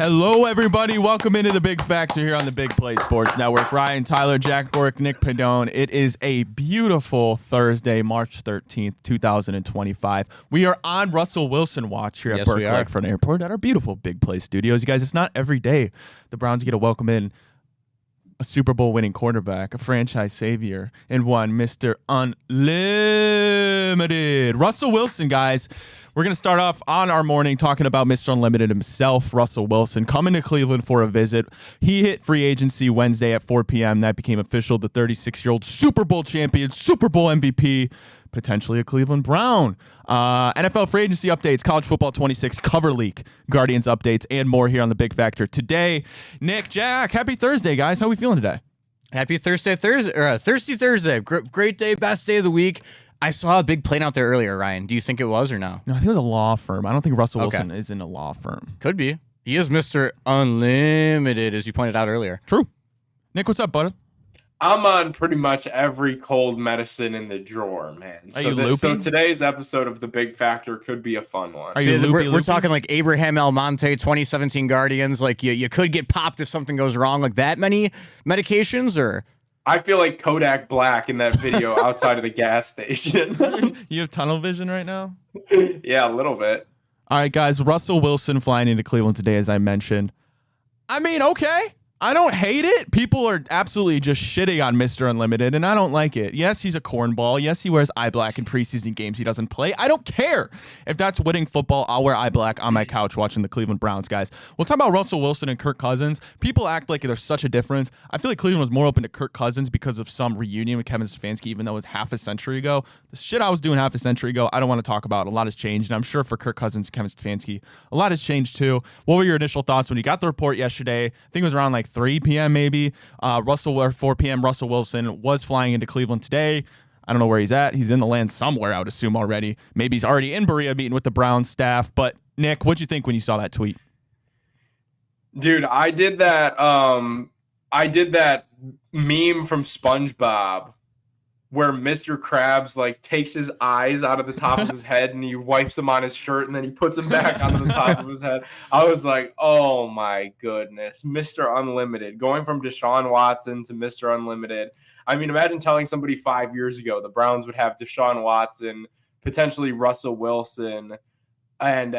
Hello, everybody. Welcome into the Big Factor here on the Big Play Sports Network. Ryan, Tyler, Jack Gorick, Nick Padone. It is a beautiful Thursday, March 13th, 2025. We are on Russell Wilson watch here at Burke Lakefront Airport at our beautiful Big Play Studios. You guys, it's not every day the Browns get to welcome in a Super Bowl winning quarterback, a franchise savior, and one Mr. Unlimited. Russell Wilson, guys. We're going to start off on our morning talking about Mr. Unlimited himself, Russell Wilson, coming to Cleveland for a visit. He hit free agency Wednesday at 4 p.m. That became official. The 36-year-old Super Bowl champion, Super Bowl MVP, potentially a Cleveland Brown. NFL free agency updates, College Football 26 cover leak, Guardians updates, and more here on the Big Factor today. Nick, Jack, happy Thursday, guys. How are we feeling today? Happy Thursday. Great day, best day of the week. I saw a big plane out there earlier, Ryan. Do you think it was or no? No, I think it was a law firm. I don't think Russell Wilson is in a law firm. Could be. He is Mr. Unlimited, as you pointed out earlier. True. Nick, what's up, bud? I'm on pretty much every cold medicine in the drawer, man. So today's episode of The Big Factor could be a fun one. Are you loopy? We're talking like Abraham Almonte, 2017 Guardians. Like you could get popped if something goes wrong. Like that many medications, or... I feel like Kodak Black in that video outside of the gas station. You have tunnel vision right now? Yeah, a little bit. All right, guys. Russell Wilson flying into Cleveland today, as I mentioned. I mean, okay. I don't hate it. People are absolutely just shitting on Mr. Unlimited, and I don't like it. Yes, he's a cornball. Yes, he wears eye black in preseason games he doesn't play. I don't care. If that's winning football, I'll wear eye black on my couch watching the Cleveland Browns, guys. We'll talk about Russell Wilson and Kirk Cousins. People act like there's such a difference. I feel like Cleveland was more open to Kirk Cousins because of some reunion with Kevin Stefanski, even though it was half a century ago. The shit I was doing half a century ago, I don't want to talk about. A lot has changed, and I'm sure for Kirk Cousins and Kevin Stefanski, a lot has changed too. What were your initial thoughts when you got the report yesterday? I think it was around like 3 p.m. maybe. 4 p.m. Russell Wilson was flying into Cleveland today. I don't know where he's at. He's in the land somewhere, I would assume already. Maybe he's already in Berea meeting with the Browns staff. But Nick, what'd you think when you saw that tweet? Dude, I did that meme from SpongeBob where Mr. Krabs like takes his eyes out of the top of his head and he wipes them on his shirt and then he puts them back onto the top of his head. I was like, oh my goodness, Mr. Unlimited, going from Deshaun Watson to Mr. Unlimited. I mean, imagine telling somebody 5 years ago the Browns would have Deshaun Watson, potentially Russell Wilson, and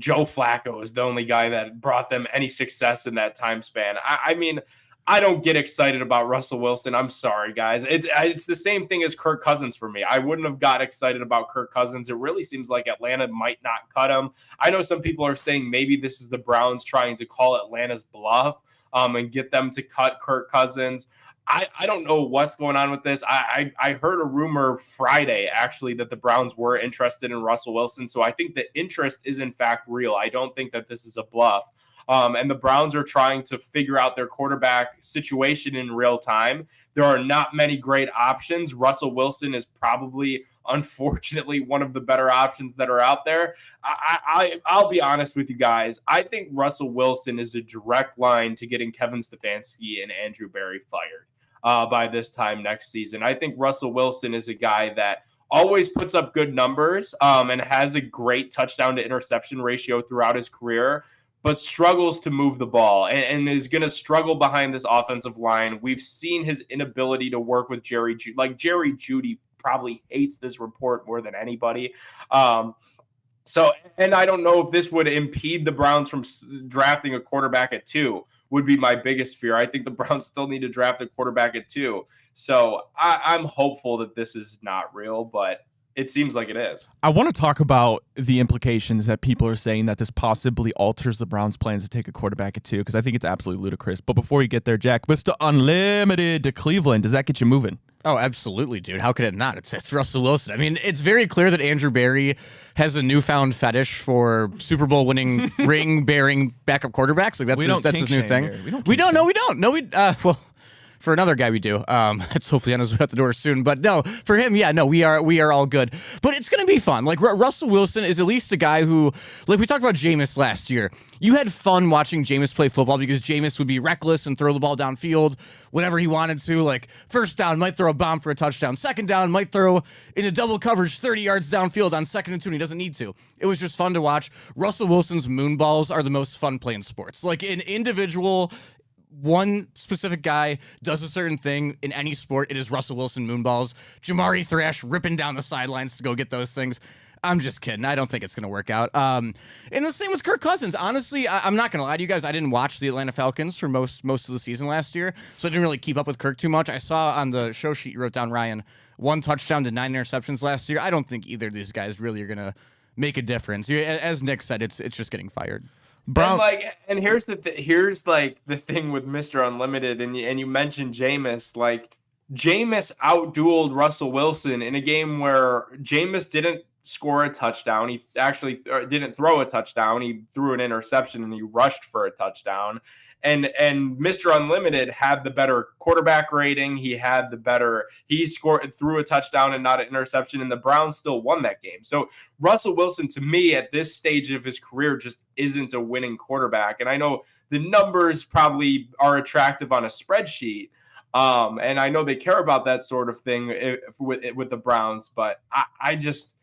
Joe Flacco is the only guy that brought them any success in that time span. I mean, I don't get excited about Russell Wilson. I'm sorry, guys. It's the same thing as Kirk Cousins for me. I wouldn't have got excited about Kirk Cousins. It really seems like Atlanta might not cut him. I know some people are saying maybe this is the Browns trying to call Atlanta's bluff and get them to cut Kirk Cousins. I don't know what's going on with this. I heard a rumor Friday, actually, that the Browns were interested in Russell Wilson. So I think the interest is, in fact, real. I don't think that this is a bluff. And the Browns are trying to figure out their quarterback situation in real time. There are not many great options. Russell Wilson is probably, unfortunately, one of the better options that are out there. I'll be honest with you guys. I think Russell Wilson is a direct line to getting Kevin Stefanski and Andrew Berry fired by this time next season. I think Russell Wilson is a guy that always puts up good numbers and has a great touchdown to interception ratio throughout his career, but struggles to move the ball and is going to struggle behind this offensive line. We've seen his inability to work with Jerry Jeudy. Like, Jerry Jeudy probably hates this report more than anybody. And I don't know if this would impede the Browns from drafting a quarterback at 2, would be my biggest fear. I think the Browns still need to draft a quarterback at 2. So I'm hopeful that this is not real, but it seems like it is. I want to talk about the implications that people are saying that this possibly alters the Browns' plans to take a quarterback at 2, because I think it's absolutely ludicrous. But before you get there, Jack, Mr. Unlimited to Cleveland, does that get you moving? Oh, absolutely, dude. How could it not? It's Russell Wilson. I mean, it's very clear that Andrew Berry has a newfound fetish for Super Bowl winning ring bearing backup quarterbacks. Like that's his new thing. We don't. Well, for another guy we do. It's hopefully on his way out the door soon. But no, for him, yeah, no, we are all good. But it's gonna be fun. Like Russell Wilson is at least a guy who, like we talked about Jameis last year. You had fun watching Jameis play football because Jameis would be reckless and throw the ball downfield whenever he wanted to. Like first down, might throw a bomb for a touchdown. Second down, might throw into double coverage 30 yards downfield on 2nd and 2, and he doesn't need to. It was just fun to watch. Russell Wilson's moon balls are the most fun play in sports. Like an individual, one specific guy does a certain thing in any sport, it is Russell Wilson moonballs. Jamari Thrash ripping down the sidelines to go get those things. I'm just kidding. I don't think it's going to work out. And the same with Kirk Cousins. Honestly, I'm not going to lie to you guys. I didn't watch the Atlanta Falcons for most of the season last year, so I didn't really keep up with Kirk too much. I saw on the show sheet you wrote down, Ryan, 1 touchdown to 9 interceptions last year. I don't think either of these guys really are going to make a difference. As Nick said, it's just getting fired. Brown. And here's the the thing with Mr. Unlimited, and you mentioned Jameis. Like Jameis outdueled Russell Wilson in a game where Jameis didn't score a touchdown. He actually didn't throw a touchdown. He threw an interception and he rushed for a touchdown. And Mr. Unlimited had the better quarterback rating. He threw a touchdown and not an interception, and the Browns still won that game. So Russell Wilson, to me, at this stage of his career, just isn't a winning quarterback. And I know the numbers probably are attractive on a spreadsheet, and I know they care about that sort of thing with the Browns, but I just...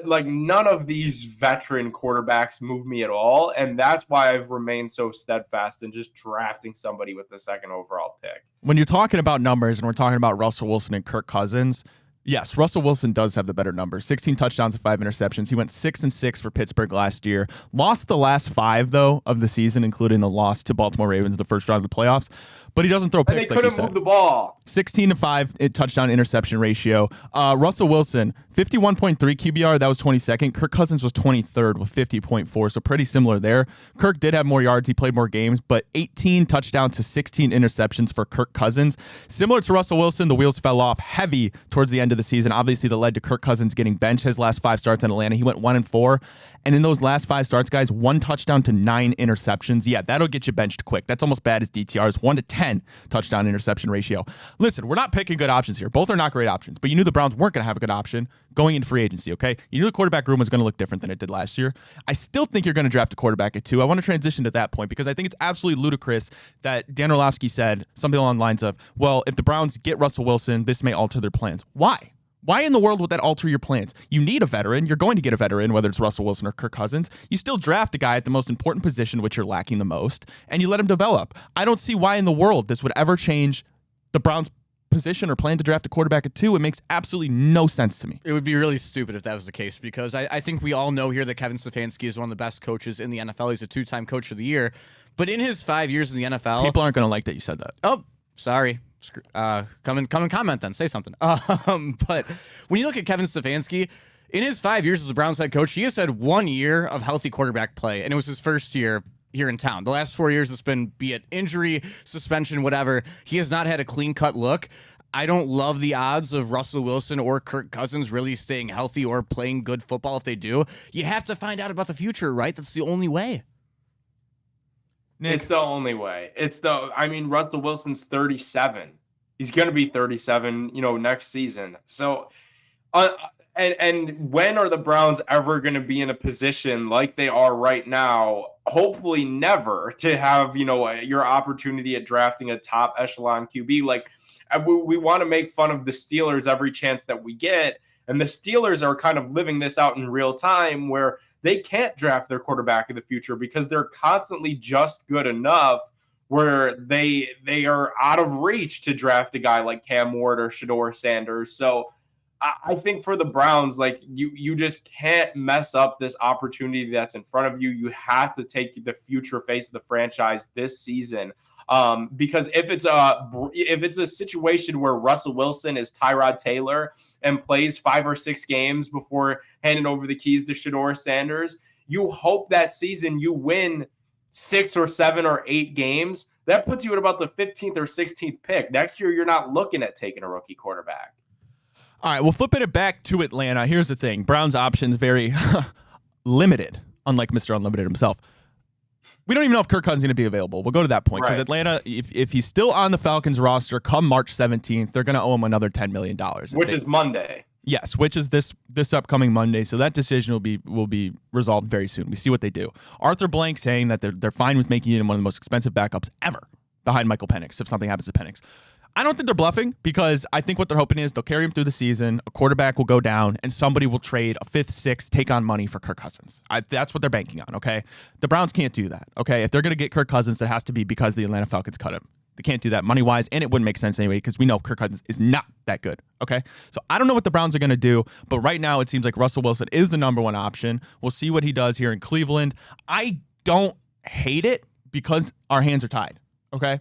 like none of these veteran quarterbacks move me at all, and that's why I've remained so steadfast in just drafting somebody with the 2nd overall pick. When you're talking about numbers and we're talking about Russell Wilson and Kirk Cousins, yes, Russell Wilson does have the better numbers. 16 touchdowns and 5 interceptions. He went 6-6 for Pittsburgh last year. Lost the last 5 though of the season, including the loss to Baltimore Ravens the first round of the playoffs. But he doesn't throw picks, like you said. They couldn't move the ball. 16-5 touchdown interception ratio. Russell Wilson, 51.3 QBR. That was 22nd. Kirk Cousins was 23rd with 50.4, so pretty similar there. Kirk did have more yards. He played more games, but 18 touchdowns to 16 interceptions for Kirk Cousins. Similar to Russell Wilson, the wheels fell off heavy towards the end of the season. Obviously, that led to Kirk Cousins getting benched his last 5 starts in Atlanta. He went 1-4. And in those last 5 starts, guys, 1 touchdown to 9 interceptions. Yeah, that'll get you benched quick. That's almost bad as DTR's 1-10 touchdown interception ratio. Listen, we're not picking good options here. Both are not great options, but you knew the Browns weren't going to have a good option going into free agency, okay? You knew the quarterback room was going to look different than it did last year. I still think you're going to draft a quarterback at 2. I want to transition to that point because I think it's absolutely ludicrous that Dan Orlovsky said something along the lines of, well, if the Browns get Russell Wilson, this may alter their plans. Why? Why in the world would that alter your plans? You need a veteran. You're going to get a veteran, whether it's Russell Wilson or Kirk Cousins. You still draft a guy at the most important position, which you're lacking the most, and you let him develop. I don't see why in the world this would ever change the Browns' position or plan to draft a quarterback at 2. It makes absolutely no sense to me. It would be really stupid if that was the case because I think we all know here that Kevin Stefanski is one of the best coaches in the NFL. He's a 2-time coach of the year. But in his 5 years in the NFL... People aren't going to like that you said that. Oh, sorry. Come and comment then. Say something. But when you look at Kevin Stefanski, in his 5 years as a Browns head coach, he has had 1 year of healthy quarterback play, and it was his first year here in town. The last 4 years, it's been, be it injury, suspension, whatever. He has not had a clean-cut look. I don't love the odds of Russell Wilson or Kirk Cousins really staying healthy or playing good football if they do. You have to find out about the future, right? That's the only way. Nick. It's the only way. Russell Wilson's 37. He's going to be 37, next season. So, and when are the Browns ever going to be in a position like they are right now? Hopefully never, to have, your opportunity at drafting a top echelon QB. Like, we want to make fun of the Steelers every chance that we get. And the Steelers are kind of living this out in real time where they can't draft their quarterback in the future because they're constantly just good enough where they are out of reach to draft a guy like Cam Ward or Shedeur Sanders. So I think for the Browns, like you just can't mess up this opportunity that's in front of you. You have to take the future face of the franchise this season. Because if it's a situation where Russell Wilson is Tyrod Taylor and plays 5 or 6 games before handing over the keys to Shedeur Sanders, you hope that season you win 6 or 7 or 8 games. That puts you at about the 15th or 16th pick. Next year, you're not looking at taking a rookie quarterback. All right, well, flipping it back to Atlanta, here's the thing. Browns options very limited, unlike Mr. Unlimited himself. We don't even know if Kirk Cousins is going to be available. We'll go to that point because Right. Atlanta, if he's still on the Falcons roster come March 17th, they're going to owe him another $10 million. Which is Monday. Yes, which is this upcoming Monday. So that decision will be resolved very soon. We see what they do. Arthur Blank saying that they're fine with making him one of the most expensive backups ever behind Michael Penix if something happens to Penix. I don't think they're bluffing because I think what they're hoping is they'll carry him through the season, a quarterback will go down, and somebody will trade a fifth, sixth, take on money for Kirk Cousins. That's what they're banking on, okay? The Browns can't do that, okay? If they're going to get Kirk Cousins, it has to be because the Atlanta Falcons cut him. They can't do that money-wise, and it wouldn't make sense anyway because we know Kirk Cousins is not that good, okay? So I don't know what the Browns are going to do, but right now it seems like Russell Wilson is the number one option. We'll see what he does here in Cleveland. I don't hate it because our hands are tied, okay?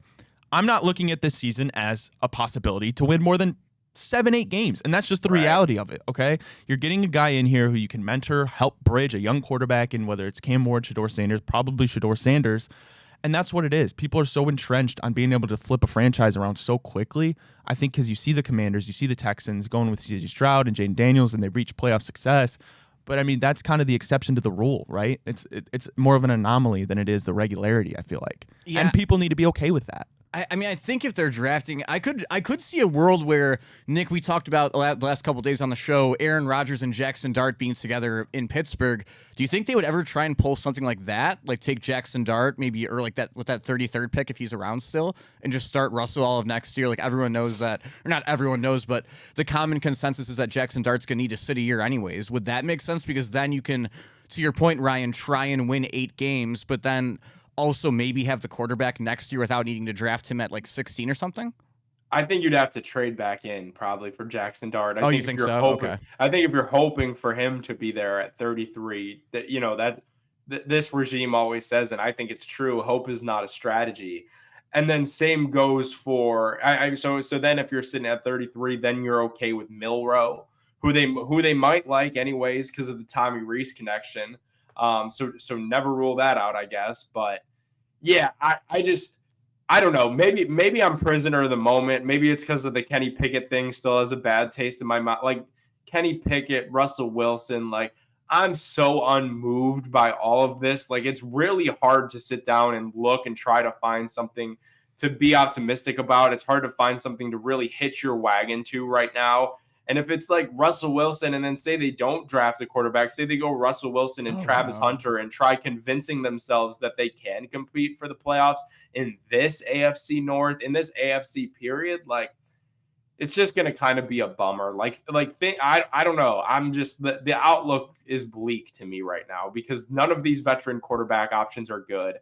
I'm not looking at this season as a possibility to win more than 7-8 games. And that's just the reality of it, okay? You're getting a guy in here who you can mentor, help bridge a young quarterback in, whether it's Cam Ward, Shedeur Sanders, probably Shedeur Sanders. And that's what it is. People are so entrenched on being able to flip a franchise around so quickly. I think because you see the Commanders, you see the Texans going with C.J. Stroud and Jaden Daniels, and they reach playoff success. But, I mean, that's kind of the exception to the rule, right? It's more of an anomaly than it is the regularity, I feel like. Yeah. And people need to be okay with that. I mean, I think if they're drafting, I could see a world where, Nick, we talked about the last couple of days on the show, Aaron Rodgers and Jackson Dart being together in Pittsburgh. Do you think they would ever try and pull something like that? Like take Jackson Dart, maybe, or like that with that 33rd pick if he's around still, and just start Russell all of next year? Like everyone knows that, or not everyone knows, but the common consensus is that Jackson Dart's going to need to sit a year anyways. Would that make sense? Because then you can, to your point, Ryan, try and win 8 games, but then also maybe have the quarterback next year without needing to draft him at like 16 or something? I think you'd have to trade back in probably for Jackson Dart. You think so? Okay. I think if you're hoping for him to be there at 33, that this regime always says, and I think it's true, hope is not a strategy. And then same goes for so then if you're sitting at 33, then you're okay with Milroe, who they might like anyways because of the Tommy Reese connection. So never rule that out, I guess. But yeah, I don't know. Maybe I'm prisoner of the moment. Maybe it's because of the Kenny Pickett thing still has a bad taste in my mouth. Like Kenny Pickett, Russell Wilson, like I'm so unmoved by all of this. Like it's really hard to sit down and look and try to find something to be optimistic about. It's hard to find something to really hitch your wagon to right now. And if it's like Russell Wilson and then say they don't draft a quarterback, say they go Russell Wilson and Travis Hunter and try convincing themselves that they can compete for the playoffs in this AFC North, in this AFC period, like it's just going to kind of be a bummer. I don't know. I'm just the outlook is bleak to me right now because none of these veteran quarterback options are good.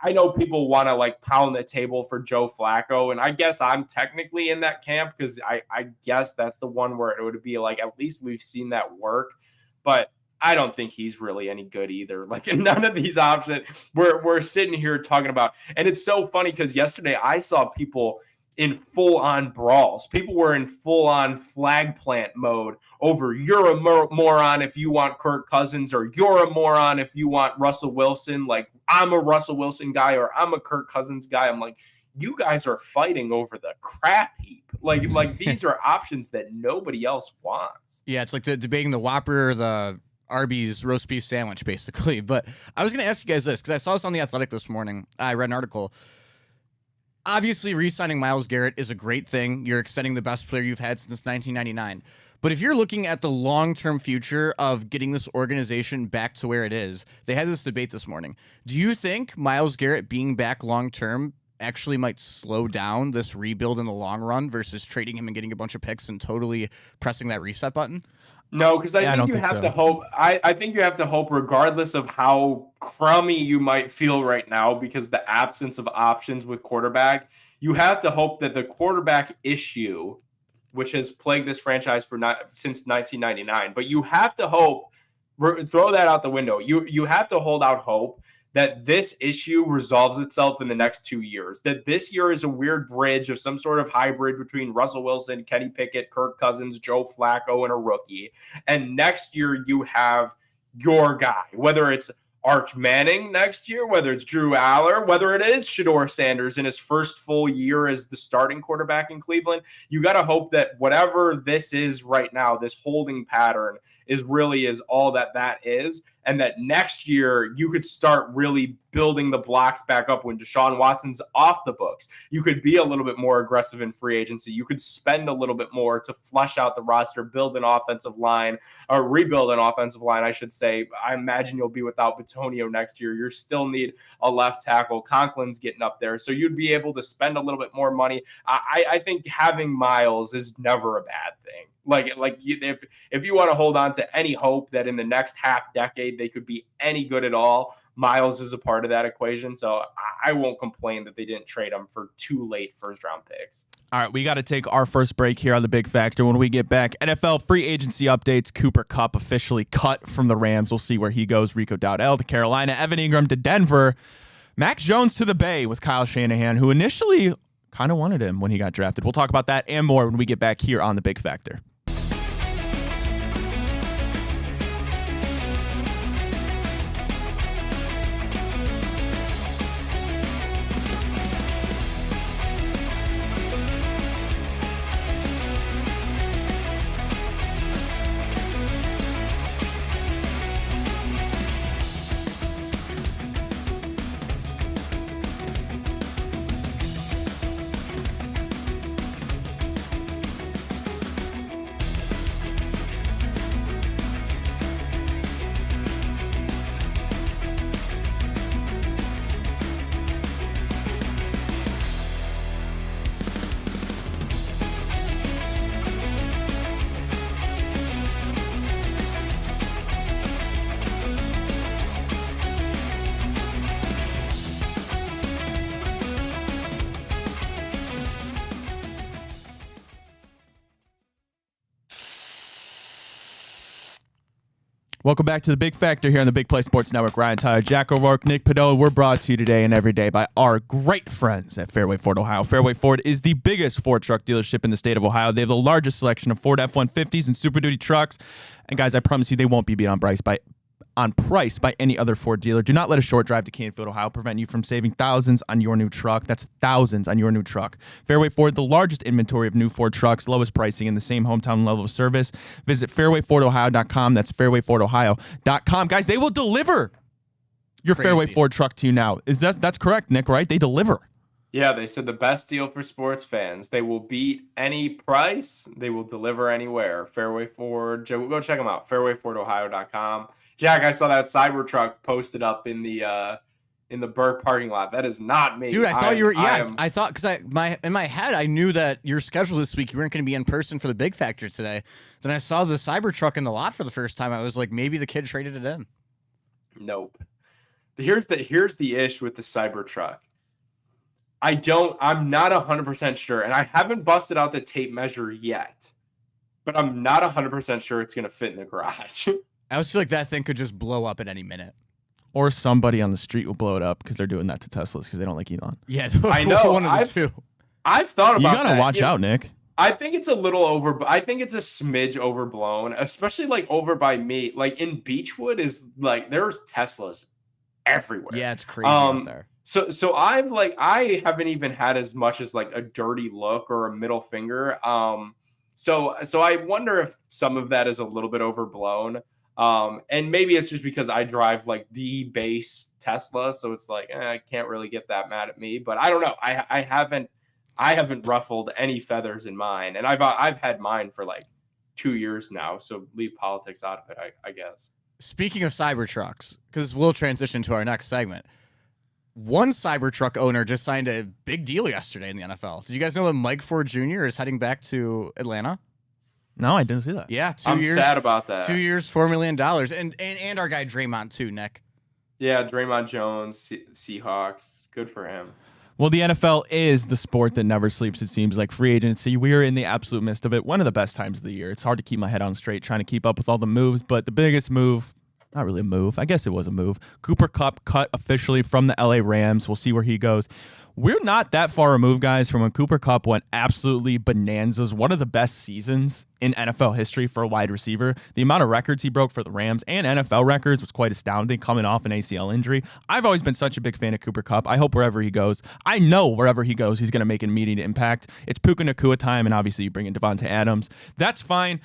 I know people want to like pound the table for Joe Flacco, and I guess I'm technically in that camp because I guess that's the one where it would be like at least we've seen that work, but I don't think he's really any good either. Like none of these options we're sitting here talking about, and it's so funny because yesterday I saw people in full-on brawls. People were in full-on flag plant mode over you're a moron if you want Kirk Cousins or you're a moron if you want Russell Wilson. Like, I'm a Russell Wilson guy or I'm a Kirk Cousins guy. I'm like, you guys are fighting over the crap heap. Like these are options that nobody else wants. Yeah, it's like debating the Whopper or the Arby's roast beef sandwich, basically. But I was going to ask you guys this because I saw this on The Athletic this morning. I read an article. Obviously, re-signing Myles Garrett is a great thing. You're extending the best player you've had since 1999. But if you're looking at the long-term future of getting this organization back to where it is, they had this debate this morning. Do you think Myles Garrett being back long-term actually might slow down this rebuild in the long run versus trading him and getting a bunch of picks and totally pressing that reset button? No, because I think you have to hope. I think you have to hope, regardless of how crummy you might feel right now, because the absence of options with quarterback, you have to hope that the quarterback issue, which has plagued this franchise since 1999, but you have to hope. Throw that out the window. You have to hold out hope that this issue resolves itself in the next 2 years, that this year is a weird bridge of some sort of hybrid between Russell Wilson, Kenny Pickett, Kirk Cousins, Joe Flacco, and a rookie. And next year you have your guy, whether it's Arch Manning next year, whether it's Drew Aller, whether it is Shedeur Sanders in his first full year as the starting quarterback in Cleveland. You got to hope that whatever this is right now, this holding pattern is all that is. and that next year you could start really building the blocks back up when Deshaun Watson's off the books. You could be a little bit more aggressive in free agency. You could spend a little bit more to flesh out the roster, build an offensive line, or rebuild an offensive line, I should say. I imagine you'll be without Bitonio next year. You still need a left tackle. Conklin's getting up there. So you'd be able to spend a little bit more money. I think having Miles is never a bad thing. If you want to hold on to any hope that in the next half decade they could be any good at all, Miles is a part of that equation. So I won't complain that they didn't trade him for 2 late first-round picks. All right, we got to take our first break here on The Big Factor. When we get back, NFL free agency updates. Cooper Kupp officially cut from the Rams. We'll see where he goes. Rico Dowdell to Carolina. Evan Ingram to Denver. Mac Jones to the Bay with Kyle Shanahan, who initially kind of wanted him when he got drafted. We'll talk about that and more when we get back here on The Big Factor. Welcome back to The Big Factor here on the Big Play Sports Network. Ryan Tyler, Jack O'Rourke, Nick Padilla. We're brought to you today and every day by our great friends at Fairway Ford Ohio. Fairway Ford is the biggest Ford truck dealership in the state of Ohio. They have the largest selection of Ford F-150s and Super Duty trucks. And guys, I promise you they won't be beat on price by any other Ford dealer. Do not let a short drive to Canfield, Ohio prevent you from saving thousands on your new truck. That's thousands on your new truck. Fairway Ford, the largest inventory of new Ford trucks, lowest pricing, and the same hometown level of service. Visit fairwayfordohio.com. That's fairwayfordohio.com. Guys, they will deliver your Crazy. Fairway Ford truck to you now. That's correct, Nick, right? They deliver. Yeah, they said the best deal for sports fans. They will beat any price. They will deliver anywhere. Fairway Ford. Go check them out. Fairwayfordohio.com. Jack, I saw that Cybertruck posted up in the Burke parking lot. That is not me. Dude, I thought you were. Yeah, I thought because in my head I knew that your schedule this week you weren't going to be in person for the Big Factor today. Then I saw the Cybertruck in the lot for the first time. I was like, maybe the kid traded it in. Nope. Here's the issue with the Cybertruck. I'm not 100% sure, and I haven't busted out the tape measure yet, but I'm not 100% sure it's going to fit in the garage. I always feel like that thing could just blow up at any minute. Or somebody on the street will blow it up because they're doing that to Teslas because they don't like Elon. Yeah, I know. One of the two. I've thought about You got to watch out, Nick. I think it's a little I think it's a smidge overblown, especially like over by me. Like in Beechwood is like there's Teslas everywhere. Yeah, it's crazy out there. So I haven't even had as much as like a dirty look or a middle finger. So I wonder if some of that is a little bit overblown. And maybe it's just because I drive like the base Tesla, so it's like I can't really get that mad at me. But I don't know. I haven't ruffled any feathers in mine, and I've had mine for like 2 years now. So leave politics out of it, I guess. Speaking of Cybertrucks, because we'll transition to our next segment. One Cybertruck owner just signed a big deal yesterday in the NFL. Did you guys know that Mike Ford Jr. is heading back to Atlanta? No, I didn't see that. Yeah, I'm sad about that. 2 years, $4 million, and our guy Draymond too, Nick. Yeah, Draymond Jones, Seahawks, good for him. Well, the NFL is the sport that never sleeps, it seems like. Free agency, we are in the absolute midst of it. One of the best times of the year. It's hard to keep my head on straight trying to keep up with all the moves, but the biggest move, not really a move, I guess it was a move. Cooper Kupp cut officially from the LA Rams. We'll see where he goes. We're not that far removed, guys, from when Cooper Kupp went absolutely bananas. One of the best seasons in NFL history for a wide receiver. The amount of records he broke for the Rams and NFL records was quite astounding, coming off an ACL injury. I've always been such a big fan of Cooper Kupp. I hope wherever he goes, I know wherever he goes, he's going to make an immediate impact. It's Puka Nacua time, and obviously you bring in Devontae Adams. That's fine.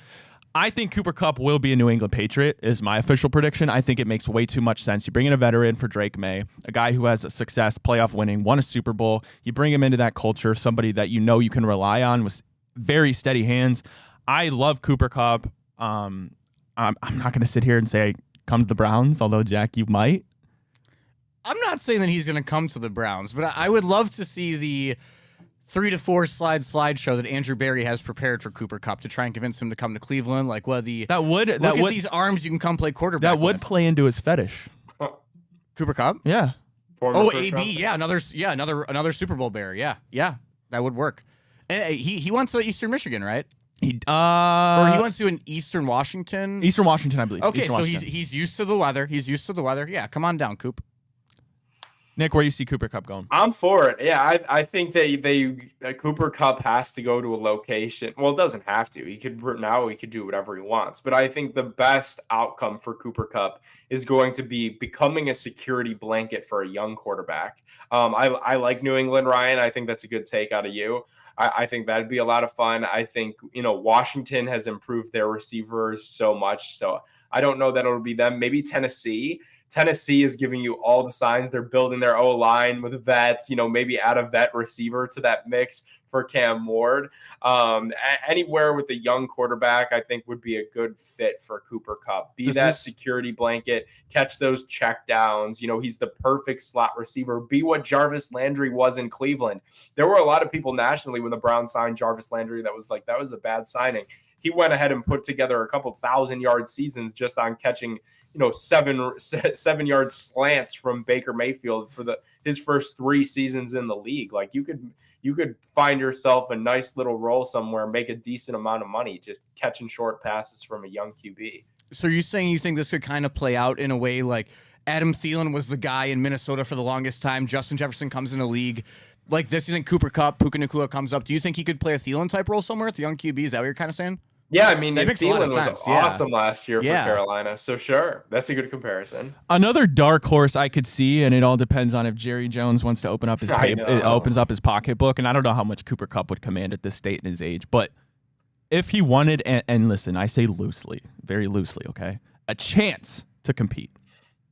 I think Cooper Kupp will be a New England Patriot is my official prediction. I think it makes way too much sense. You bring in a veteran for Drake May, a guy who has a success, playoff winning, won a Super Bowl. You bring him into that culture, somebody that you know you can rely on with very steady hands. I love Cooper Kupp. I'm not going to sit here and say come to the Browns, although, Jack, you might. I'm not saying that he's going to come to the Browns, but I would love to see the 3 to 4 slideshow that Andrew Berry has prepared for Cooper Kupp to try and convince him to come to Cleveland. Like, look at these arms, you can come play quarterback. That would with. play into his fetish. Cooper Kupp? Yeah. Oh, AB, yeah, another Super Bowl bear. Yeah, that would work. And he went to Eastern Michigan, right? Or he went to an Eastern Washington. Eastern Washington, I believe. Okay, Eastern so Washington. he's used to the weather. Yeah, come on down, Coop. Nick, where you see Cooper Kupp going? I'm for it. Yeah, I think that Cooper Kupp has to go to a location. Well, it doesn't have to. He could do whatever he wants. But I think the best outcome for Cooper Kupp is going to be becoming a security blanket for a young quarterback. I like New England, Ryan. I think that's a good take out of you. I think that'd be a lot of fun. I think, Washington has improved their receivers so much. So I don't know that it'll be them. Maybe Tennessee. Tennessee is giving you all the signs. They're building their O-line with vets, maybe add a vet receiver to that mix for Cam Ward. Anywhere with a young quarterback, I think would be a good fit for Cooper Kupp. Security blanket, catch those check downs. He's the perfect slot receiver. Be what Jarvis Landry was in Cleveland. There were a lot of people nationally when the Browns signed Jarvis Landry that was like, that was a bad signing. He went ahead and put together a couple 1,000-yard seasons just on catching, 7-yard slants from Baker Mayfield for his first 3 seasons in the league. Like you could find yourself a nice little role somewhere, make a decent amount of money just catching short passes from a young QB. So you're saying you think this could kind of play out in a way like Adam Thielen was the guy in Minnesota for the longest time. Justin Jefferson comes in the league. Like this, you think Cooper Kupp, Puka Nacua comes up. Do you think he could play a Thielen type role somewhere at the young QB? Is that what you're kind of saying? Yeah, I mean, Thielen was awesome last year for Carolina. So sure, that's a good comparison. Another dark horse I could see, and it all depends on if Jerry Jones wants to open up his opens up his pocketbook, and I don't know how much Cooper Kupp would command at this state and his age, but if he wanted, and listen, I say loosely, very loosely, okay, a chance to compete,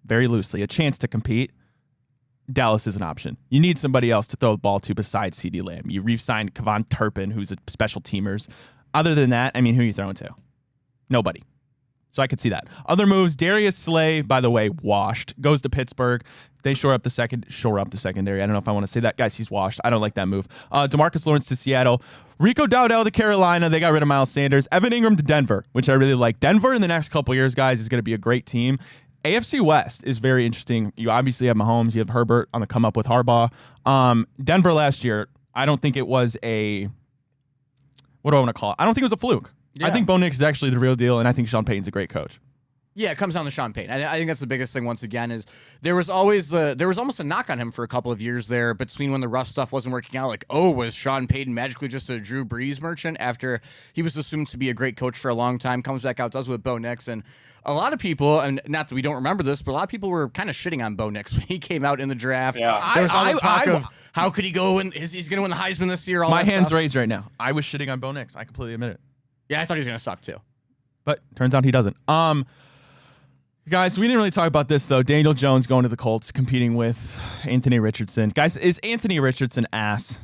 very loosely, a chance to compete, Dallas is an option. You need somebody else to throw the ball to besides CeeDee Lamb. You re-signed Kevon Turpin, who's a special teamers. Other than that, I mean, who are you throwing to? Nobody. So I could see that. Other moves, Darius Slay, by the way, washed. Goes to Pittsburgh. They shore up the secondary. I don't know if I want to say that. Guys, he's washed. I don't like that move. DeMarcus Lawrence to Seattle. Rico Dowdell to Carolina. They got rid of Miles Sanders. Evan Ingram to Denver, which I really like. Denver in the next couple years, guys, is going to be a great team. AFC West is very interesting. You obviously have Mahomes. You have Herbert on the come up with Harbaugh. Denver last year, I don't think it was a... What do I want to call it? I don't think it was a fluke. Yeah. I think Bo Nix is actually the real deal, and I think Sean Payton's a great coach. Yeah, it comes down to Sean Payton. I think that's the biggest thing once again is there was almost a knock on him for a couple of years there between when the Russ stuff wasn't working out. Like, was Sean Payton magically just a Drew Brees merchant after he was assumed to be a great coach for a long time, comes back out, does with Bo Nix, and a lot of people, and not that we don't remember this, but a lot of people were kind of shitting on Bo Nix when he came out in the draft. Yeah. There was all the talk of how could he go and he's going to win the Heisman this year. My hand's raised right now. I was shitting on Bo Nix. I completely admit it. Yeah, I thought he was going to suck too. But turns out he doesn't. Guys, we didn't really talk about this, though. Daniel Jones going to the Colts, competing with Anthony Richardson. Guys, is Anthony Richardson ass?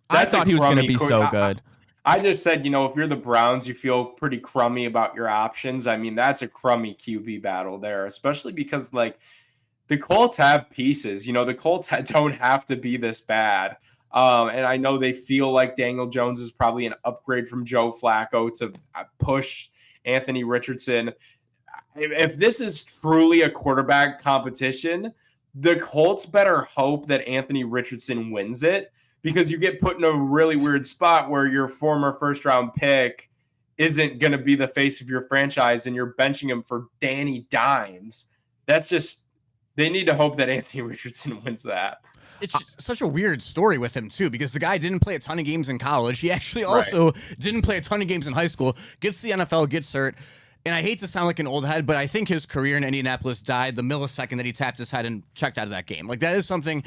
I thought he was going to be so good. I just said, if you're the Browns, you feel pretty crummy about your options. I mean, that's a crummy QB battle there, especially because, the Colts have pieces. The Colts don't have to be this bad. And I know they feel like Daniel Jones is probably an upgrade from Joe Flacco to push Anthony Richardson. If this is truly a quarterback competition, the Colts better hope that Anthony Richardson wins it, because you get put in a really weird spot where your former first-round pick isn't going to be the face of your franchise and you're benching him for Danny Dimes. That's just – they need to hope that Anthony Richardson wins that. It's such a weird story with him, too, because the guy didn't play a ton of games in college. He actually also didn't play a ton of games in high school, gets the NFL, gets hurt. And I hate to sound like an old head, but I think his career in Indianapolis died the millisecond that he tapped his head and checked out of that game. Like, that is something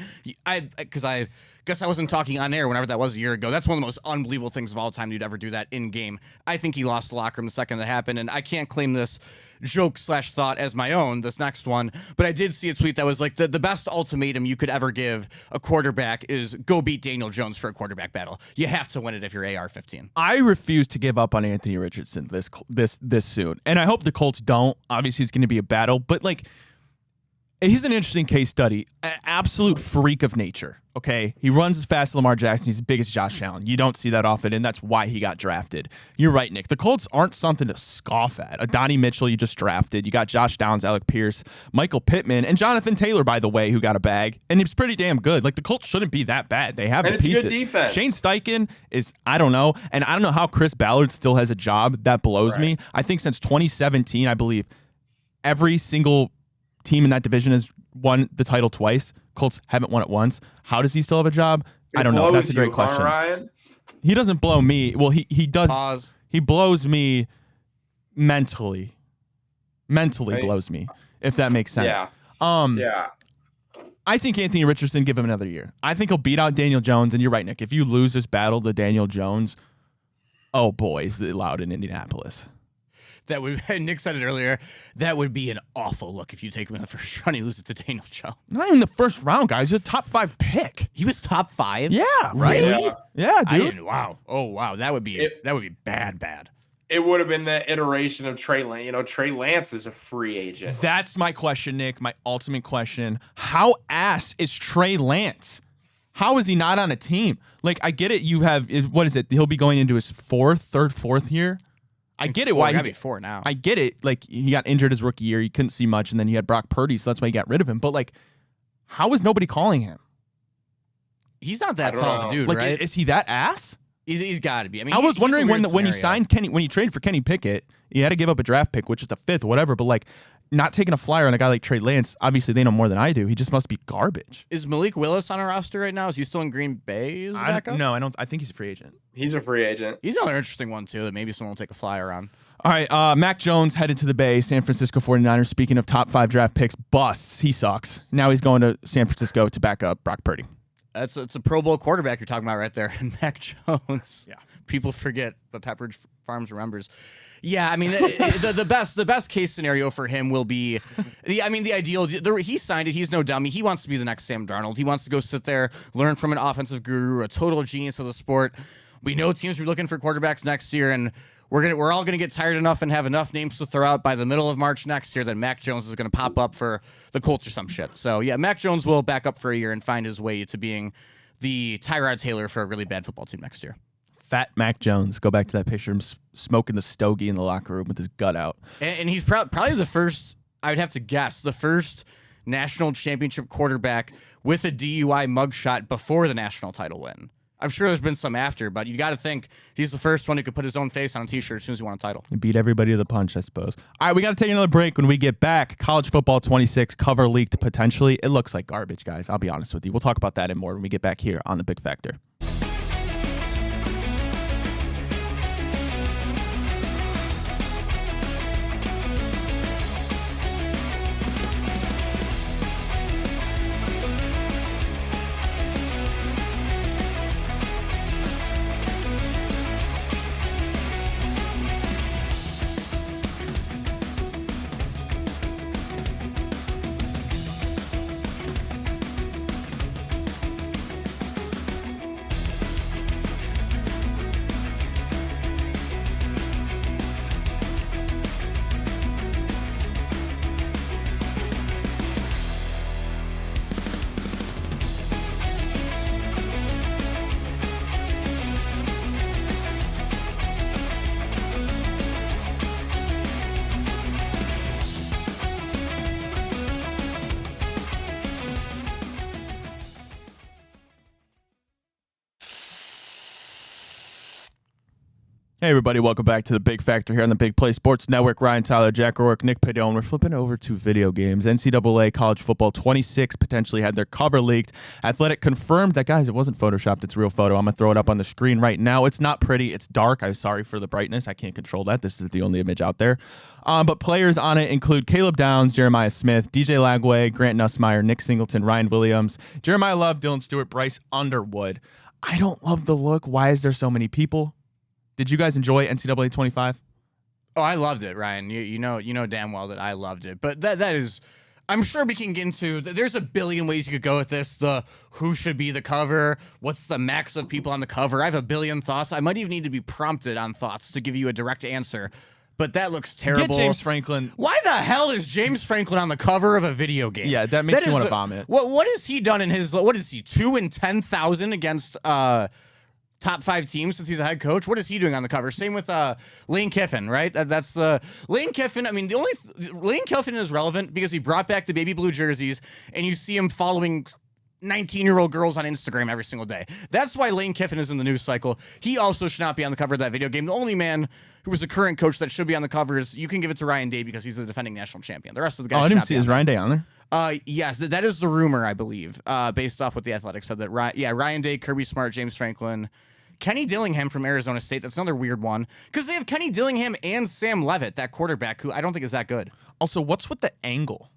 because I Guess I wasn't talking on air whenever that was a year ago. That's one of the most unbelievable things of all time you'd ever do that in game. I think he lost the locker room the second that happened, and I can't claim this joke/thought as my own, this next one, but I did see a tweet that was like the best ultimatum you could ever give a quarterback is go beat Daniel Jones for a quarterback battle. You have to win it if you're AR-15. I refuse to give up on Anthony Richardson this soon, and I hope the Colts don't. Obviously, it's going to be a battle, but like, he's an interesting case study. An absolute freak of nature. Okay, he runs as fast as Lamar Jackson. He's as big as Josh Allen. You don't see that often, and that's why he got drafted. You're right, Nick. The Colts aren't something to scoff at. Adonai Mitchell, you just drafted. You got Josh Downs, Alec Pierce, Michael Pittman, and Jonathan Taylor, by the way, who got a bag, and he's pretty damn good. Like, the Colts shouldn't be that bad. They have and the it's pieces. good defense. Shane Steichen is, I don't know, and I don't know how Chris Ballard still has a job. That blows me. I think since 2017, I believe every single team in that division has won the title twice. Colts haven't won it once. How does he still have a job? I don't know. That's a great question. Ryan? He doesn't blow me. Well, he does. Pause. He blows me mentally. Mentally Right. blows me, if that makes sense. Yeah. Yeah. I think Anthony Richardson, give him another year. I think he'll beat out Daniel Jones. And you're right, Nick. If you lose this battle to Daniel Jones, oh boy, is it loud in Indianapolis. That would Nick said it earlier. That would be an awful look if you take him in the first round. You lose it to Daniel Jones. Not even the first round, guys. He's a top 5 pick. He was top 5. Yeah, right. Yeah. Yeah, I dude. didn't. Wow. Oh wow. That would be bad. It would have been the iteration of Trey Lance. You know, Trey Lance is a free agent. That's my question, Nick. My ultimate question. How ass is Trey Lance? How is he not on a team? Like, I get it. You have, what is it? He'll be going into his fourth year. I get it. Why gotta be 4 now? I get it. Like, he got injured his rookie year. He couldn't see much, and then he had Brock Purdy, so that's why he got rid of him. But like, how is nobody calling him? He's not that I don't tall of a know. dude, Like, right? is he that ass? He's got to be. I mean, I was he's a wondering weird when you scenario. signed when you traded for Kenny Pickett, you had to give up a draft pick, which is the 5th, whatever. But like, not taking a flyer on a guy like Trey Lance, obviously they know more than I do. He just must be garbage. Is Malik Willis on our roster right now? Is he still in Green Bay as a backup? No, I don't. I think he's a free agent. He's a free agent. He's another interesting one too that maybe someone will take a flyer on. All right, Mac Jones headed to the Bay, San Francisco 49ers. Speaking of top 5 draft picks, busts. He sucks. Now he's going to San Francisco to back up Brock Purdy. It's a Pro Bowl quarterback you're talking about right there, Mac Jones. Yeah. People forget, but Pepperidge Farms remembers. Yeah, I mean, the best case scenario for him will be, the ideal. He signed it. He's no dummy. He wants to be the next Sam Darnold. He wants to go sit there, learn from an offensive guru, a total genius of the sport. We know teams will be looking for quarterbacks next year, and we're all gonna get tired enough and have enough names to throw out by the middle of March next year that Mac Jones is gonna pop up for the Colts or some shit. So yeah, Mac Jones will back up for a year and find his way to being the Tyrod Taylor for a really bad football team next year. Fat Mac Jones. Go back to that picture of him smoking the stogie in the locker room with his gut out. And he's probably the first, I would have to guess, the first national championship quarterback with a DUI mugshot before the national title win. I'm sure there's been some after, but you got to think he's the first one who could put his own face on a t-shirt as soon as he won a title. He beat everybody to the punch, I suppose. All right, we got to take another break. When we get back, college football 26 cover leaked potentially. It looks like garbage, guys. I'll be honest with you. We'll talk about that and more when we get back here on The Big Factor. Hey everybody, welcome back to the Big Factor here on the Big Play Sports Network. Ryan Tyler, Jack O'Rourke, Nick Padone. We're flipping over to video games. NCAA college football 26 potentially had their cover leaked. Athletic confirmed that, guys, it wasn't photoshopped. It's a real photo. I'm going to throw it up on the screen right now. It's not pretty. It's dark. I'm sorry for the brightness. I can't control that. This is the only image out there. But players on it include Caleb Downs, Jeremiah Smith, DJ Lagway, Grant Nussmeier, Nick Singleton, Ryan Williams, Jeremiah Love, Dylan Stewart, Bryce Underwood. I don't love the look. Why is there so many people? Did you guys enjoy NCAA 25? Oh, I loved it, Ryan. You know damn well that I loved it. But that is, I'm sure we can get into. There's a billion ways you could go with this. The who should be the cover? What's the max of people on the cover? I have a billion thoughts. I might even need to be prompted on thoughts to give you a direct answer. But that looks terrible. Get James Franklin. Why the hell is James Franklin on the cover of a video game? Yeah, that makes me want to vomit. What has he done in his? What is he? 2 in 10,000 against top 5 teams since he's a head coach. What is he doing on the cover? Same with Lane Kiffin, right? That's the Lane Kiffin. I mean, the only Lane Kiffin is relevant because he brought back the baby blue jerseys, and you see him following 19-year-old girls on Instagram every single day. That's why Lane Kiffin is in the news cycle. He also should not be on the cover of that video game. The only man who was a current coach that should be on the cover is, you can give it to Ryan Day because he's the defending national champion. The rest of the guys. Oh, I didn't see. Is Ryan Day on there? Yes, that is the rumor, I believe, based off what the Athletics said. That Ryan Day, Kirby Smart, James Franklin, Kenny Dillingham from Arizona State. That's another weird one because they have Kenny Dillingham and Sam Levitt, that quarterback, who I don't think is that good. Also, what's with the angle?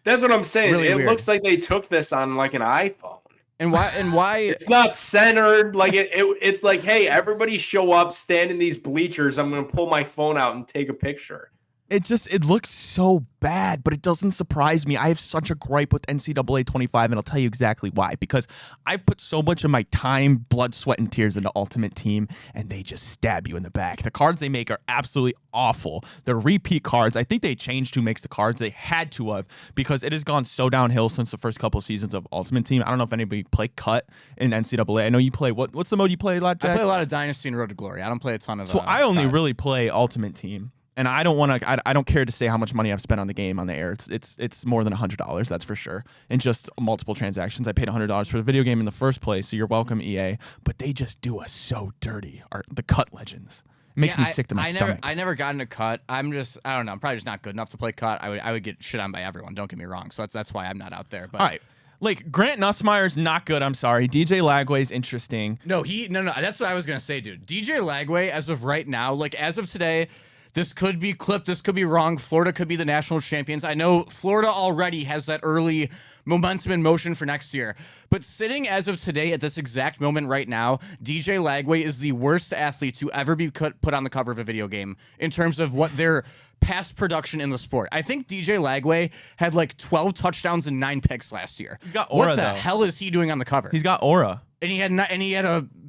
That's what I'm saying. Really it weird. Looks like they took this on like an iPhone. And why? It's not centered. Like it's like, hey, everybody show up, stand in these bleachers. I'm gonna pull my phone out and take a picture. It looks so bad, but it doesn't surprise me. I have such a gripe with NCAA 25, and I'll tell you exactly why. Because I've put so much of my time, blood, sweat, and tears into Ultimate Team, and they just stab you in the back. The cards they make are absolutely awful. They're repeat cards. I think they changed who makes the cards. They had to have, because it has gone so downhill since the first couple of seasons of Ultimate Team. I don't know if anybody play Cut in NCAA. I know you play. What's the mode you play a lot, Jack? I play a lot of Dynasty and Road to Glory. I don't play a ton of. So I only Cut. really play Ultimate Team. And I don't want to. I don't care to say how much money I've spent on the game on the air. It's more than $100. That's for sure. And just multiple transactions. I paid $100 for the video game in the first place. So you're welcome, EA. But they just do us so dirty. The Cut Legends. It makes me sick to my stomach. I never got into Cut. I don't know. I'm probably just not good enough to play Cut. I would get shit on by everyone. Don't get me wrong. So that's why I'm not out there. But all right. Like, Grant Nussmeier's not good. I'm sorry. DJ Lagway's interesting. No. That's what I was gonna say, dude. DJ Lagway, as of right now, like as of today. This could be clipped. This could be wrong. Florida could be the national champions. I know Florida already has that early momentum in motion for next year. But sitting as of today at this exact moment right now, DJ Lagway is the worst athlete to ever be put on the cover of a video game in terms of what their past production in the sport. I think DJ Lagway had like 12 touchdowns and 9 picks last year. He's got aura, what the though. hell is he doing on the cover? He's got aura. And he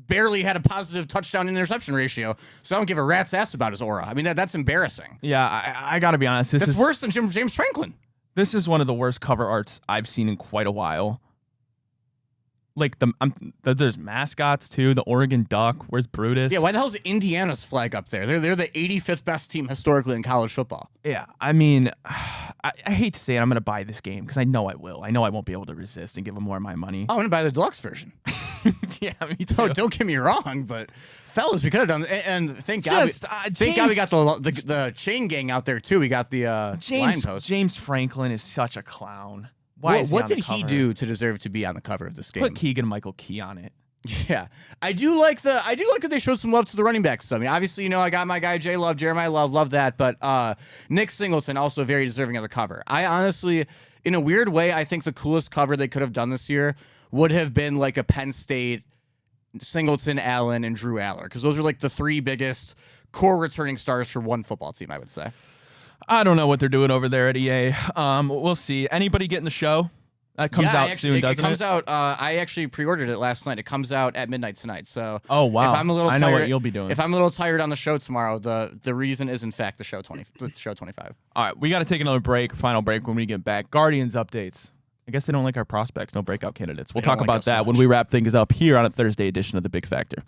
barely had a positive touchdown interception ratio. So I don't give a rat's ass about his aura. I mean, that's embarrassing. Yeah, I got to be honest. That's worse than James Franklin. This is one of the worst cover arts I've seen in quite a while. Like, there's mascots, too. The Oregon Duck. Where's Brutus? Yeah, why the hell is Indiana's flag up there? They're the 85th best team historically in college football. Yeah, I mean, I hate to say it, I'm going to buy this game because I know I will. I know I won't be able to resist and give them more of my money. I'm going to buy the deluxe version. Yeah, me too. Oh, don't get me wrong, but fellas, we could have done. And thank God, thank God we got the chain gang out there too. We got the line post. James Franklin is such a clown. What did he do to deserve to be on the cover of this game? Put Keegan Michael Key on it. Yeah, I do like that they showed some love to the running backs. I mean, obviously, I got my guy Jay Love, Jeremiah love that, but Nick Singleton also very deserving of the cover. I honestly, in a weird way, I think the coolest cover they could have done this year would have been like a Penn State Singleton, Allen, and Drew Aller, because those are like the 3 biggest core returning stars for one football team, I would say. I don't know what they're doing over there at EA. We'll see. Anybody getting the show? That comes out soon, doesn't it? It comes out. I actually pre-ordered it last night. It comes out at midnight tonight. So, oh wow, if I'm a little tired, I know what you'll be doing. If I'm a little tired on the show tomorrow, the reason is in fact the show 25. All right, we got to take another break. Final break when we get back. Guardians updates. I guess they don't like our prospects. No breakout candidates. We'll talk about that when we wrap things up here on a Thursday edition of the Big Factor.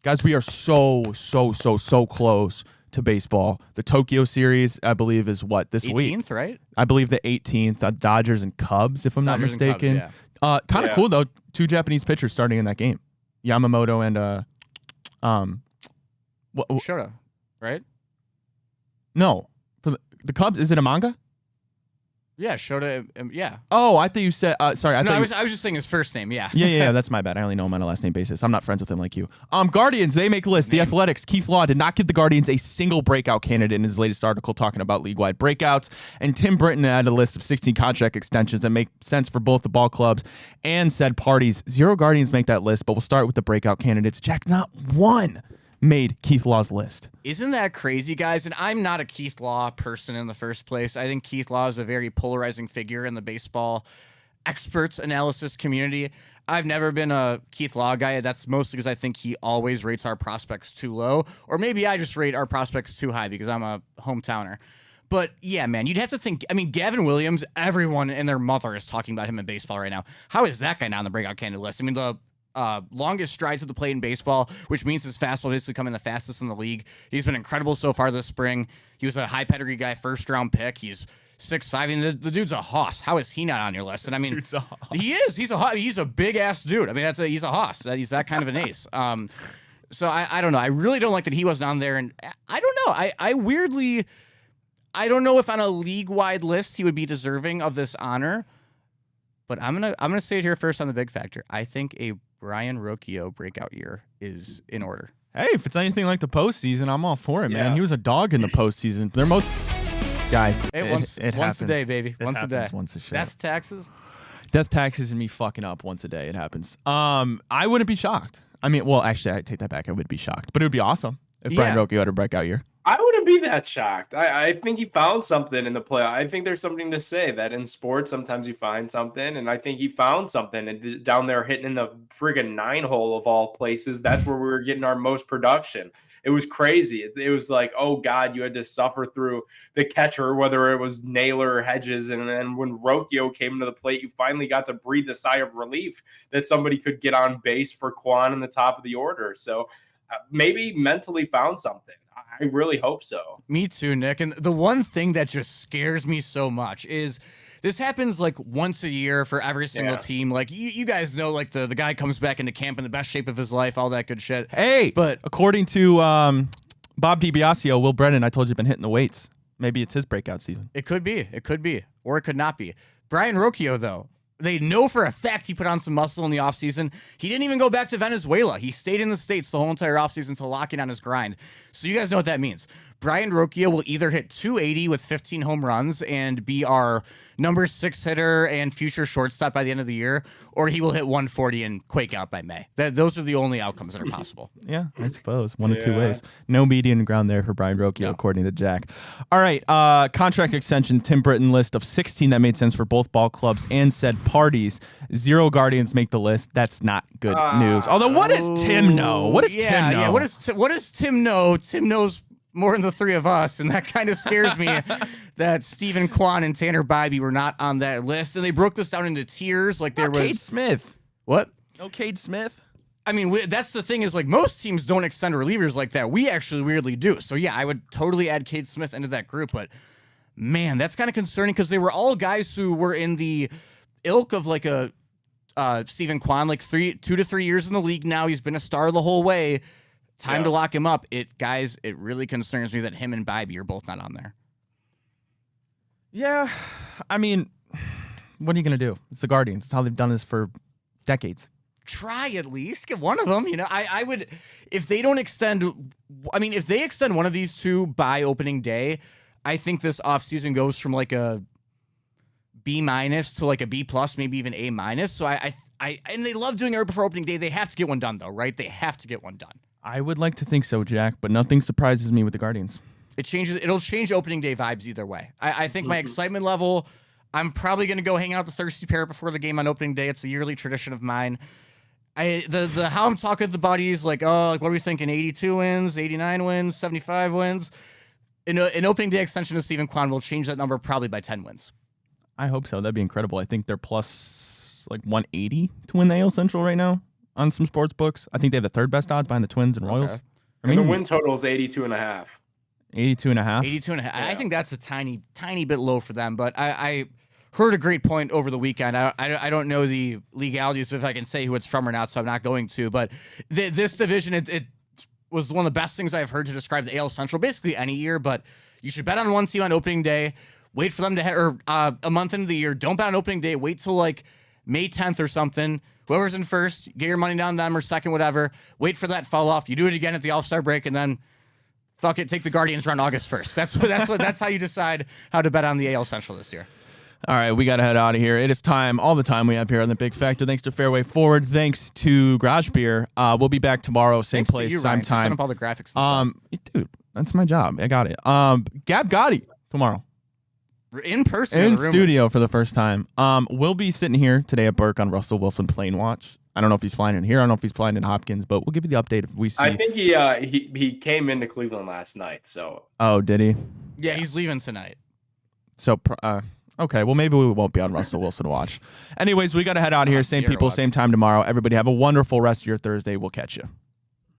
Guys, we are so close to baseball. The Tokyo series, I believe, is what, this week? 18th, right? I believe the 18th. Dodgers and Cubs, if I'm not mistaken. Cubs, kind of cool, though. 2 Japanese pitchers starting in that game. Yamamoto and Shota, right? No. For the Cubs, is it a manga? Yeah, Shota. Yeah. Oh, I thought you said. Sorry, I was just saying his first name. Yeah. yeah. That's my bad. I only know him on a last name basis. I'm not friends with him like you. Guardians, they make lists. The Athletics, Keith Law did not give the Guardians a single breakout candidate in his latest article talking about league-wide breakouts. And Tim Britton had a list of 16 contract extensions that make sense for both the ball clubs and said parties. 0 Guardians make that list, but we'll start with the breakout candidates. Jack, not one made Keith Law's list. Isn't that crazy, guys? And I'm not a Keith Law person in the first place. I think Keith Law is a very polarizing figure in the baseball experts analysis community. I've never been a Keith Law guy. That's mostly because I think he always rates our prospects too low. Or maybe I just rate our prospects too high because I'm a hometowner. But yeah, man, you'd have to think. I mean, Gavin Williams, everyone and their mother is talking about him in baseball right now. How is that guy not on the breakout candidate list? I mean, the longest strides at the plate in baseball, which means his fastball is becoming the fastest in the league. He's been incredible so far this spring. He was a high pedigree guy, first round pick. He's 6'5", and the dude's a hoss. How is he not on your list? And I mean, he is. He's a big ass dude. I mean, he's a hoss. He's that kind of an ace. So I don't know. I really don't like that he wasn't on there, and I don't know. I weirdly, I don't know if on a league wide list he would be deserving of this honor. But I'm gonna say it here first on the big factor. I think a Brian Rocchio breakout year is in order. Hey, if it's anything like the postseason, I'm all for it, man. He was a dog in the postseason. They're most guys. Once a day, baby. Once a day. Once a show. Death taxes. Death taxes and me fucking up once a day. It happens. I wouldn't be shocked. I mean, well, actually, I take that back. I would be shocked, but it would be awesome if Brian Rocchio had a breakout year. I wouldn't be that shocked. I think he found something in the play. I think there's something to say that in sports, sometimes you find something. And I think he found something and down there hitting in the friggin' 9-hole of all places. That's where we were getting our most production. It was crazy. It was like, oh, God, you had to suffer through the catcher, whether it was Naylor or Hedges. And then when Rocchio came to the plate, you finally got to breathe a sigh of relief that somebody could get on base for Quan in the top of the order. So maybe mentally found something. I really hope so. Me too, Nick. And the one thing that just scares me so much is this happens like once a year for every single team. Like you guys know, like the guy comes back into camp in the best shape of his life, all that good shit. Hey, but according to Bob DiBiasio, Will Brennan, I told you, been hitting the weights. Maybe it's his breakout season. It could be. Or it could not be. Brian Rocchio, though. They know for a fact he put on some muscle in the offseason. He didn't even go back to Venezuela. He stayed in the States the whole entire offseason to lock in on his grind. So you guys know what that means. Brian Rocchio will either hit 280 with 15 home runs and be our number 6 hitter and future shortstop by the end of the year, or he will hit 140 and quake out by May. Those are the only outcomes that are possible. Yeah, I suppose. One of two ways. No median ground there for Brian Rocchio, according to Jack. All right, contract extension, Tim Britton list of 16 that made sense for both ball clubs and said parties. 0 Guardians make the list. That's not good news. Although, what does Tim know? What does Tim know? Yeah, what does Tim know? Tim knows more than the three of us, and that kind of scares me that Stephen Kwan and Tanner Bybee were not on that list. And they broke this down into tiers. Like there was Cade Smith. What? No Cade Smith. I mean, that's the thing is like most teams don't extend relievers like that. We actually weirdly do. So yeah, I would totally add Cade Smith into that group. But man, that's kind of concerning because they were all guys who were in the ilk of like a Stephen Kwan, like 2 to 3 years in the league now. He's been a star the whole way. Time to lock him up. It really concerns me that him and Bybee are both not on there. Yeah, I mean, what are you gonna do? It's the Guardians. It's how they've done this for decades. Try at least get one of them. You know, I would if they don't extend. I mean, if they extend one of these two by opening day, I think this offseason goes from like a B- to like a B+, maybe even A-. So I and they love doing it right before opening day. They have to get one done though, right? They have to get one done. I would like to think so, Jack, but nothing surprises me with the Guardians. It'll change opening day vibes either way. I think my excitement level, I'm probably going to go hang out with the Thirsty Parrot before the game on opening day. It's a yearly tradition of mine. The how I'm talking to the buddies, like, oh, like, what are we thinking? 82 wins, 89 wins, 75 wins. An opening day extension of Stephen Kwan will change that number probably by 10 wins. I hope so. That'd be incredible. I think they're plus like 180 to win the AL Central right now. on some sports books. I think they have the third best odds behind the Twins and Royals. Okay. And the win total is 82.5. 82.5. 82.5. Yeah. I think that's a tiny bit low for them, but I heard a great point over the weekend. I don't know the legalities if I can say who it's from or not, so I'm not going to. But this division, it was one of the best things I've heard to describe the AL Central basically any year. But you should bet on one team on opening day. Wait for them to or a month into the year. Don't bet on opening day. Wait till like May 10th or something. Whoever's in first, get your money down them or second, whatever. Wait for that fall off. You do it again at the All-Star break, and then fuck it, take the Guardians around August 1st. That's how you decide how to bet on the AL Central this year. All right, we got to head out of here. It is time, all the time we have here on The Big Factor. Thanks to Fairway Forward. Thanks to Garage Beer. We'll be back tomorrow, same Thanks place, to you, same Ryan, for setting time. up all the graphics and Dude, that's my job. I got it. Gab Gotti tomorrow. stuff. In person. In or the rumors? studio for the first time. We'll be sitting here today at Burke on Russell Wilson plane watch. I don't know if he's flying in here. I don't know if he's flying in Hopkins, but we'll give you the update if we see. I think he came into Cleveland last night. So Oh, did he? Yeah, he's leaving tonight. So, okay. Well, maybe we won't be on Russell Wilson watch. Anyways, we got to head out here. Same Sierra people, watch. same time tomorrow. Everybody have a wonderful rest of your Thursday. We'll catch you.